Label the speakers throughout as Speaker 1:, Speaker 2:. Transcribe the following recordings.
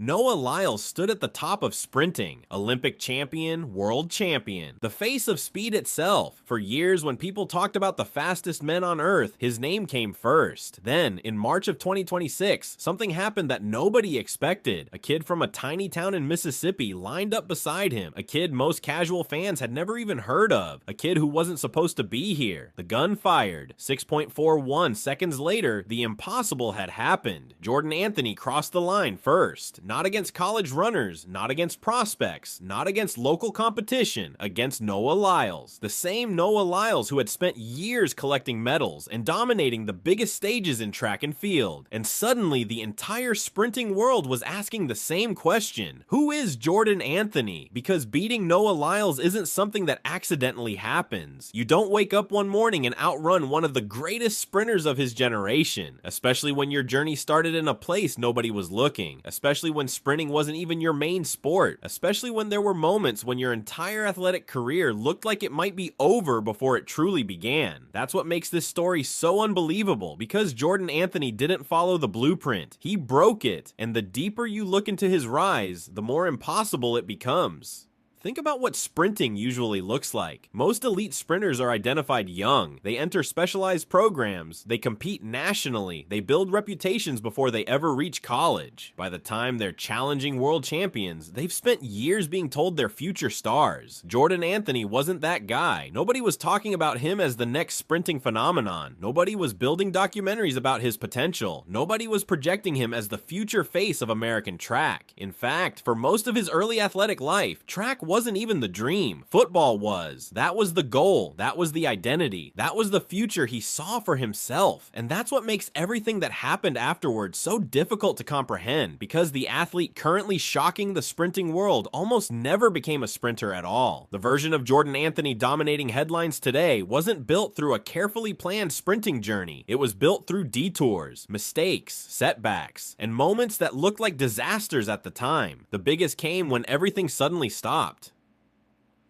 Speaker 1: Noah Lyles stood at the top of sprinting, Olympic champion, world champion, the face of speed itself. For years, when people talked about the fastest men on earth, his name came first. Then, in March of 2026, something happened that nobody expected. A kid from a tiny town in Mississippi lined up beside him, a kid most casual fans had never even heard of, a kid who wasn't supposed to be here. The gun fired. 6.41 seconds later, the impossible had happened. Jordan Anthony crossed the line first. Not against college runners, not against prospects, not against local competition, against Noah Lyles. The same Noah Lyles who had spent years collecting medals and dominating the biggest stages in track and field. And suddenly, the entire sprinting world was asking the same question. Who is Jordan Anthony? Because beating Noah Lyles isn't something that accidentally happens. You don't wake up one morning and outrun one of the greatest sprinters of his generation, especially when your journey started in a place nobody was looking, especially when sprinting wasn't even your main sport, especially when there were moments when your entire athletic career looked like it might be over before it truly began. That's what makes this story so unbelievable, because Jordan Anthony didn't follow the blueprint. He broke it, and the deeper you look into his rise, the more impossible it becomes. Think about what sprinting usually looks like. Most elite sprinters are identified young. They enter specialized programs. They compete nationally. They build reputations before they ever reach college. By the time they're challenging world champions, they've spent years being told they're future stars. Jordan Anthony wasn't that guy. Nobody was talking about him as the next sprinting phenomenon. Nobody was building documentaries about his potential. Nobody was projecting him as the future face of American track. In fact, for most of his early athletic life, track wasn't even the dream. Football was. That was the goal. That was the identity. That was the future he saw for himself. And that's what makes everything that happened afterwards so difficult to comprehend, because the athlete currently shocking the sprinting world almost never became a sprinter at all. The version of Jordan Anthony dominating headlines today wasn't built through a carefully planned sprinting journey. It was built through detours, mistakes, setbacks, and moments that looked like disasters at the time. The biggest came when everything suddenly stopped.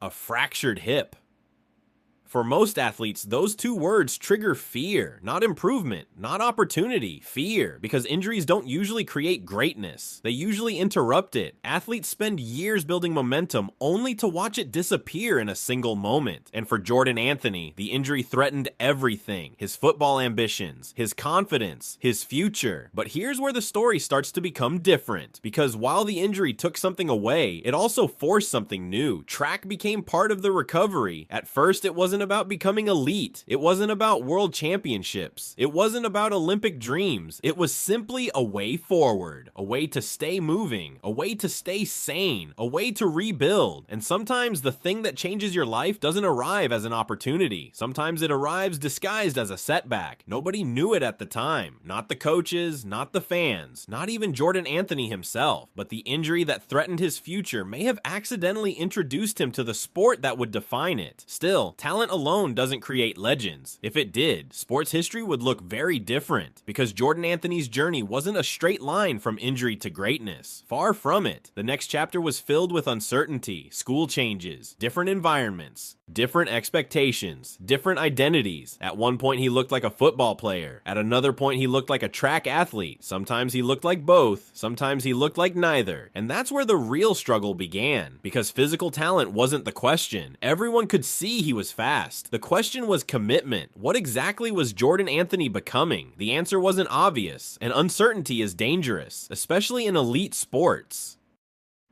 Speaker 1: A fractured hip. For most athletes, those two words trigger fear, not improvement, not opportunity, fear, because injuries don't usually create greatness. They usually interrupt it. Athletes spend years building momentum only to watch it disappear in a single moment. And for Jordan Anthony, the injury threatened everything: his football ambitions, his confidence, his future. But here's where the story starts to become different, because while the injury took something away, it also forced something new. Track became part of the recovery. At first, it wasn't about becoming elite. It wasn't about world championships. It wasn't about Olympic dreams. It was simply a way forward, a way to stay moving, a way to stay sane, a way to rebuild. And sometimes the thing that changes your life doesn't arrive as an opportunity. Sometimes it arrives disguised as a setback. Nobody knew it at the time. Not the coaches, not the fans, not even Jordan Anthony himself. But the injury that threatened his future may have accidentally introduced him to the sport that would define it. Still, talent alone doesn't create legends. If it did, sports history would look very different, because Jordan Anthony's journey wasn't a straight line from injury to greatness. Far from it. The next chapter was filled with uncertainty, school changes, different environments, different expectations, different identities. At one point he looked like a football player. At another point he looked like a track athlete. Sometimes he looked like both. Sometimes he looked like neither. And that's where the real struggle began, because physical talent wasn't the question. Everyone could see he was fast. The question was commitment. What exactly was Jordan Anthony becoming? The answer wasn't obvious, and uncertainty is dangerous, especially in elite sports.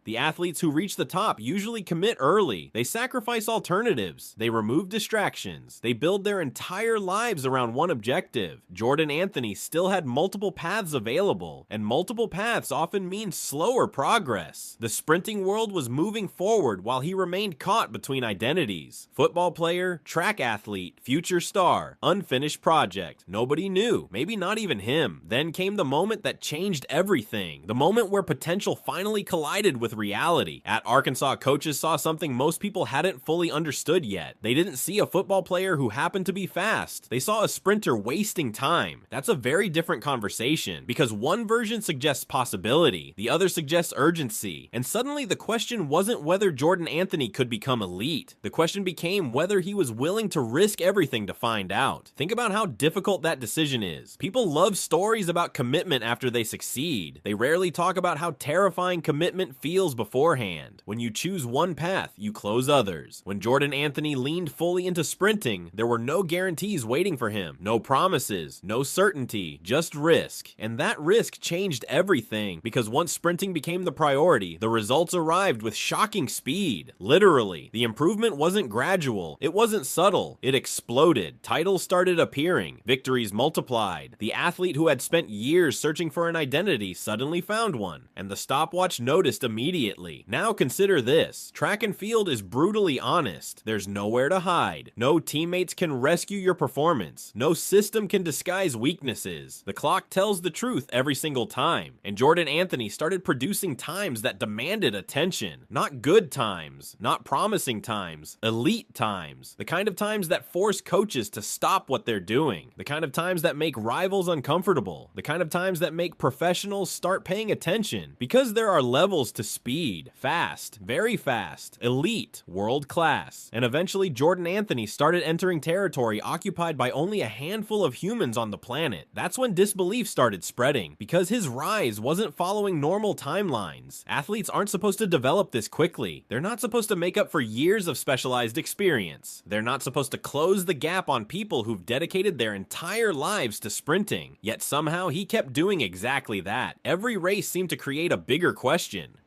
Speaker 1: The athletes who reach the top usually commit early. They sacrifice alternatives. They remove distractions. They build their entire lives around one objective. Jordan Anthony still had multiple paths available, and multiple paths often mean slower progress. The sprinting world was moving forward while he remained caught between identities: football player, track athlete, future star, unfinished project. Nobody knew, maybe not even him. Then came the moment that changed everything. The moment where potential finally collided with with reality. At Arkansas, coaches saw something most people hadn't fully understood yet. They didn't see a football player who happened to be fast. They saw a sprinter wasting time. That's a very different conversation, because one version suggests possibility, the other suggests urgency, and suddenly the question wasn't whether Jordan Anthony could become elite. The question became whether he was willing to risk everything to find out. Think about how difficult that decision is. People love stories about commitment after they succeed. They rarely talk about how terrifying commitment feels beforehand. When you choose one path, you close others. When Jordan Anthony leaned fully into sprinting, there were no guarantees waiting for him, no promises, no certainty, just risk. And that risk changed everything, because once sprinting became the priority, the results arrived with shocking speed. Literally, the improvement wasn't gradual, it wasn't subtle, it exploded. Titles started appearing, victories multiplied. The athlete who had spent years searching for an identity suddenly found one, and the stopwatch noticed immediately. Now consider this. Track and field is brutally honest. There's nowhere to hide. No teammates can rescue your performance. No system can disguise weaknesses. The clock tells the truth every single time. And Jordan Anthony started producing times that demanded attention. Not good times, not promising times, elite times. The kind of times that force coaches to stop what they're doing. The kind of times that make rivals uncomfortable. The kind of times that make professionals start paying attention. Because there are levels to speed. Fast, very fast, elite, world class. And eventually Jordan Anthony started entering territory occupied by only a handful of humans on the planet. That's when disbelief started spreading, because his rise wasn't following normal timelines. Athletes aren't supposed to develop this quickly. They're not supposed to make up for years of specialized experience. They're not supposed to close the gap on people who've dedicated their entire lives to sprinting. Yet somehow he kept doing exactly that. Every race seemed to create a bigger question.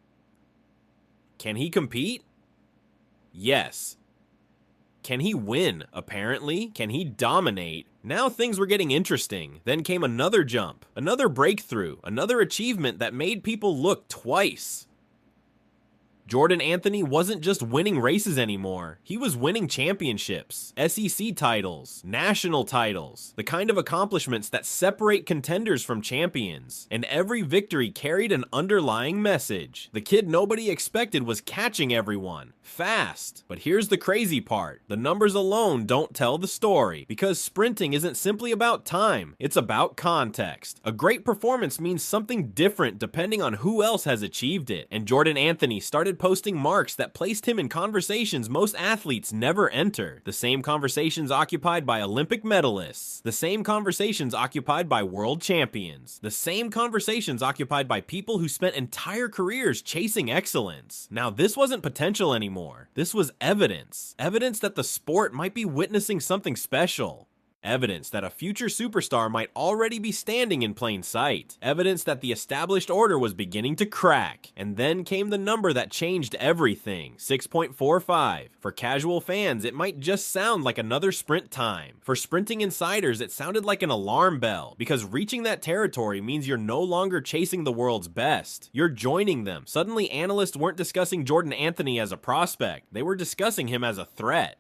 Speaker 1: Can he compete? Yes. Can he win? Apparently. Can he dominate? Now things were getting interesting. Then came another jump, another breakthrough, another achievement that made people look twice. Jordan Anthony wasn't just winning races anymore. He was winning championships, SEC titles, national titles, the kind of accomplishments that separate contenders from champions. And every victory carried an underlying message. The kid nobody expected was catching everyone, fast. But here's the crazy part. The numbers alone don't tell the story, because sprinting isn't simply about time, it's about context. A great performance means something different depending on who else has achieved it. And Jordan Anthony started posting marks that placed him in conversations most athletes never enter. The same conversations occupied by Olympic medalists. The same conversations occupied by world champions. The same conversations occupied by people who spent entire careers chasing excellence. Now, this wasn't potential anymore. This was evidence. Evidence that the sport might be witnessing something special. Evidence that a future superstar might already be standing in plain sight. Evidence that the established order was beginning to crack. And then came the number that changed everything, 6.45. For casual fans, it might just sound like another sprint time. For sprinting insiders, it sounded like an alarm bell, because reaching that territory means you're no longer chasing the world's best. You're joining them. Suddenly, analysts weren't discussing Jordan Anthony as a prospect. They were discussing him as a threat.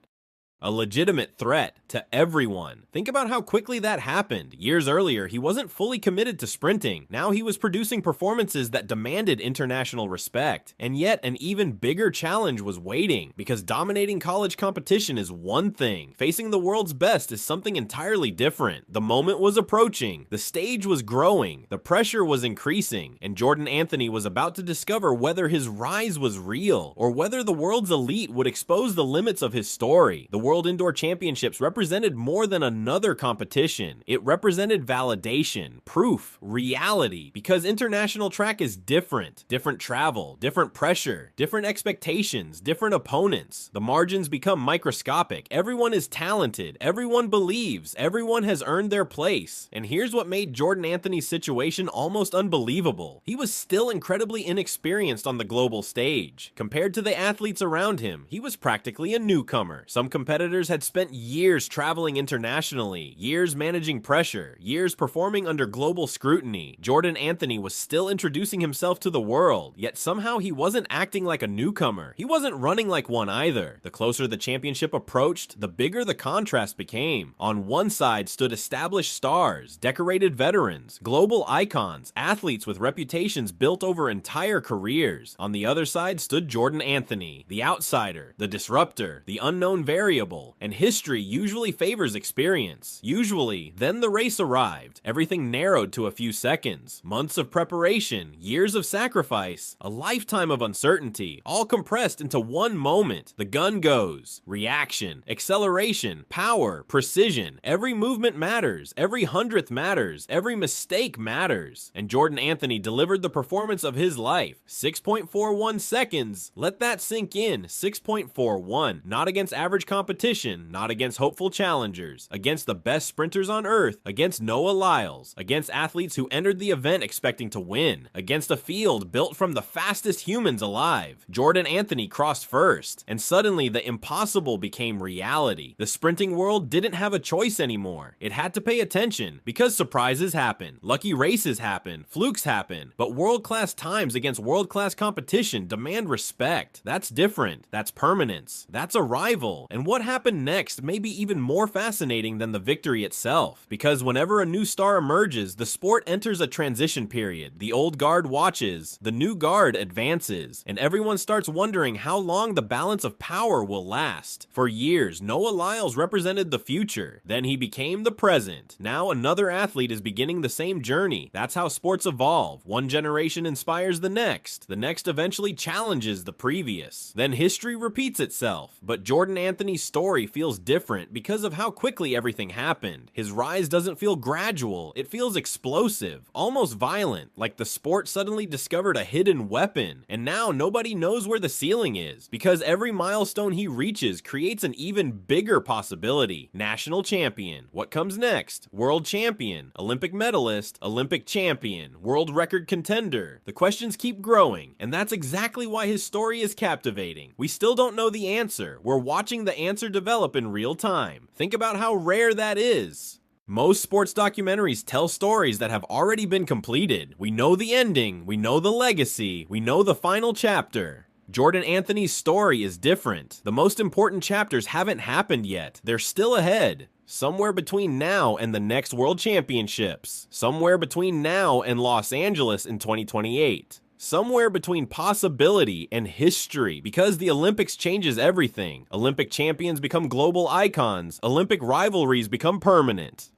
Speaker 1: A legitimate threat to everyone. Think about how quickly that happened. Years earlier, he wasn't fully committed to sprinting. Now he was producing performances that demanded international respect. And yet, an even bigger challenge was waiting, because dominating college competition is one thing. Facing the world's best is something entirely different. The moment was approaching. The stage was growing. The pressure was increasing. And Jordan Anthony was about to discover whether his rise was real, or whether the world's elite would expose the limits of his story. The World Indoor Championships represented more than another competition. It represented validation, proof, reality, because international track is different. Different travel, different pressure, different expectations, different opponents. The margins become microscopic. Everyone is talented. Everyone believes. Everyone has earned their place. And here's what made Jordan Anthony's situation almost unbelievable. He was still incredibly inexperienced on the global stage. Compared to the athletes around him, he was practically a newcomer. Some competitors competitors had spent years traveling internationally, years managing pressure, years performing under global scrutiny. Jordan Anthony was still introducing himself to the world, yet somehow he wasn't acting like a newcomer. He wasn't running like one either. The closer the championship approached, the bigger the contrast became. On one side stood established stars, decorated veterans, global icons, athletes with reputations built over entire careers. On the other side stood Jordan Anthony, the outsider, the disruptor, the unknown variable, and history usually favors experience. Usually, then the race arrived. Everything narrowed to a few seconds. Months of preparation, years of sacrifice, a lifetime of uncertainty, all compressed into one moment. The gun goes. Reaction, acceleration, power, precision. Every movement matters. Every hundredth matters. Every mistake matters. And Jordan Anthony delivered the performance of his life. 6.41 seconds. Let that sink in. 6.41. Not against average competition, not against hopeful challengers, against the best sprinters on earth, against Noah Lyles, against athletes who entered the event expecting to win, against a field built from the fastest humans alive. Jordan Anthony crossed first, and suddenly the impossible became reality. The sprinting world didn't have a choice anymore. It had to pay attention, because surprises happen, lucky races happen, flukes happen, but world-class times against world-class competition demand respect. That's different. That's permanence. That's arrival. And what happened next may be even more fascinating than the victory itself, because whenever a new star emerges, the sport enters a transition period. The old guard watches, the new guard advances, and everyone starts wondering how long the balance of power will last. For years, Noah Lyles represented the future. Then he became the present. Now another athlete is beginning the same journey. That's how sports evolve. One generation inspires the next eventually challenges the previous. Then history repeats itself. But Jordan Anthony's story feels different because of how quickly everything happened. His rise doesn't feel gradual, it feels explosive, almost violent, like the sport suddenly discovered a hidden weapon, and now nobody knows where the ceiling is, because every milestone he reaches creates an even bigger possibility. National champion. What comes next? World champion, Olympic medalist, Olympic champion, world record contender. The questions keep growing, and that's exactly why his story is captivating. We still don't know the answer. We're watching the answer develop in real time. Think about how rare that is. Most sports documentaries tell stories that have already been completed. We know the ending, we know the legacy, we know the final chapter. Jordan Anthony's story is different. The most important chapters haven't happened yet. They're still ahead. Somewhere between now and the next World Championships. Somewhere between now and Los Angeles in 2028. Somewhere between possibility and history, because the Olympics changes everything. Olympic champions become global icons. Olympic rivalries become permanent.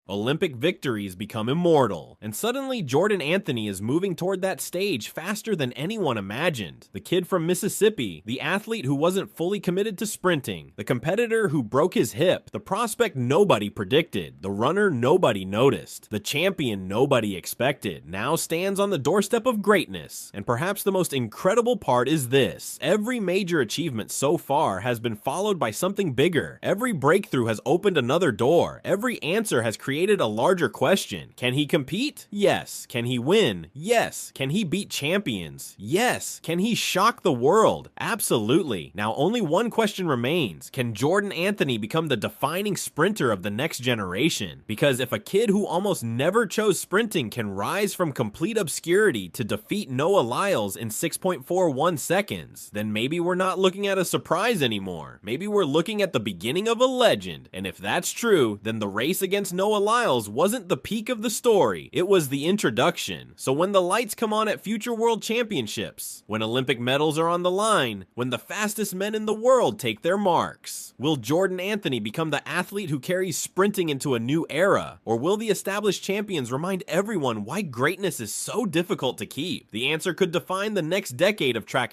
Speaker 1: Olympic victories become immortal, and suddenly Jordan Anthony is moving toward that stage faster than anyone imagined. The kid from Mississippi, the athlete who wasn't fully committed to sprinting, the competitor who broke his hip, the prospect nobody predicted, the runner nobody noticed, the champion nobody expected, now stands on the doorstep of greatness. And perhaps the most incredible part is this: every major achievement so far has been followed by something bigger. Every breakthrough has opened another door. Every answer has created a larger question. Can he compete? Yes. Can he win? Yes. Can he beat champions? Yes. Can he shock the world? Absolutely. Now only one question remains. Can Jordan Anthony become the defining sprinter of the next generation? Because if a kid who almost never chose sprinting can rise from complete obscurity to defeat Noah Lyles in 6.41 seconds, then maybe we're not looking at a surprise anymore. Maybe we're looking at the beginning of a legend. And if that's true, then the race against Noah Lyles wasn't the peak of the story, it was the introduction. So when the lights come on at future world championships, when Olympic medals are on the line, when the fastest men in the world take their marks, will Jordan Anthony become the athlete who carries sprinting into a new era? Or will the established champions remind everyone why greatness is so difficult to keep? The answer could define the next decade of track and